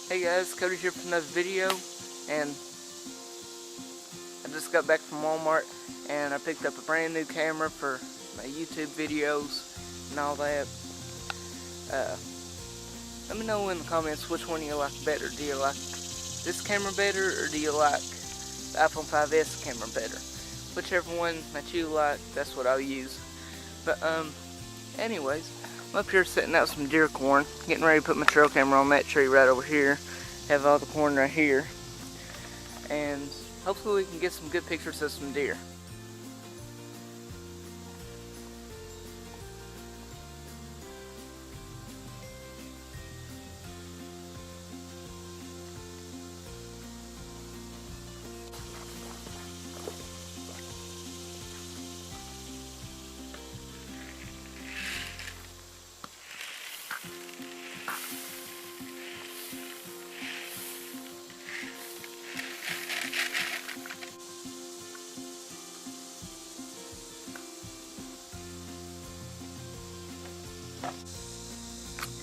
Hey guys, Cody here for another video, and I just got back from Walmart and I picked up a brand new camera for my YouTube videos and all that. Let me know in the comments which one you like better. Do you like this camera better, or do you like the iPhone 5S camera better? Whichever one that you like, that's what I'll use. But anyways, I'm up here setting out some deer corn, getting ready to put my trail camera on that tree right over here. Have all the corn right here, and hopefully we can get some good pictures of some deer.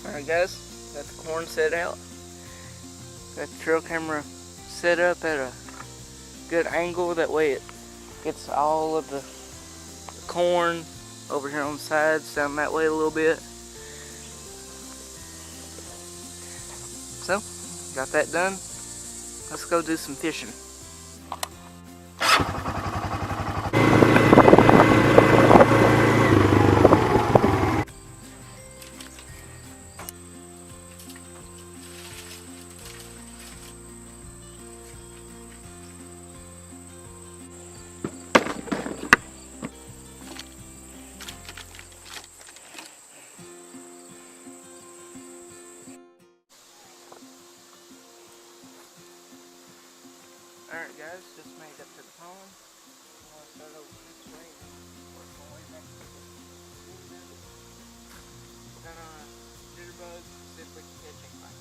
Alright guys, got the corn set out. Got the trail camera set up at a good angle, that way it gets all of the corn over here on the sides, down that way a little bit. So, got that done. Let's go do some fishing. Alright guys, just made it up to the pond. I'm going to start over this way and work my way back to the end of it. Got on a jitterbug, see if we can catch anything.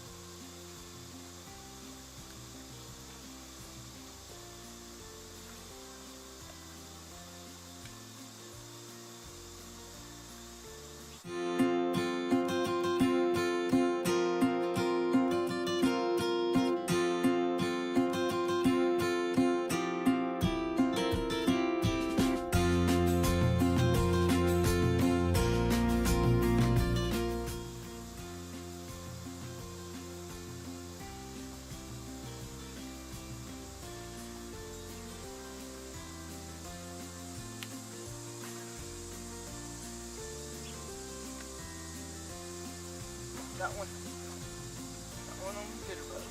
Got one. Got one on the jitterbug.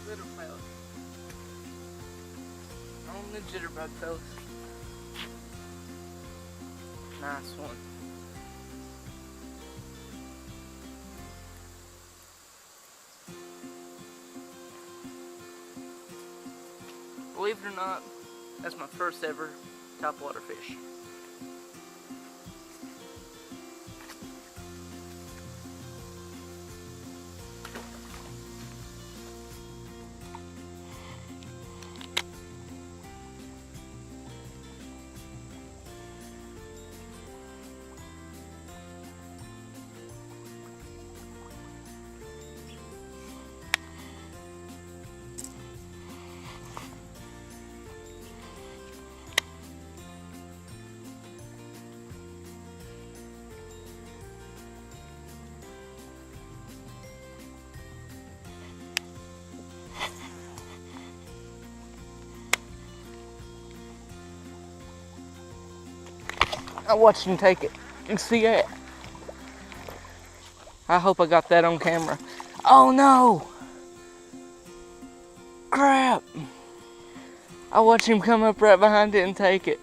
Little fella. On the jitterbug, fellas. Nice one. Believe it or not, that's my first ever topwater fish. I watched him take it. You can see that. I hope I got that on camera. Oh no! Crap! I watched him come up right behind it and take it.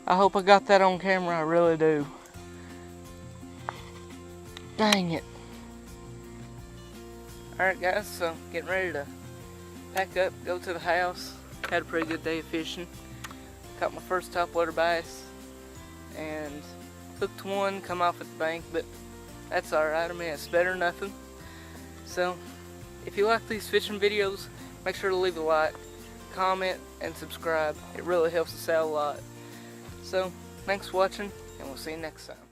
I hope I got that on camera, I really do. Dang it. Alright guys, so getting ready to pack up, go to the house. Had a pretty good day of fishing. Caught my first topwater bass and hooked one, come off at the bank, but that's alright. I mean, it's better than nothing. So if you like these fishing videos, make sure to leave a like, comment, and subscribe. It really helps us out a lot. So, thanks for watching, and we'll see you next time.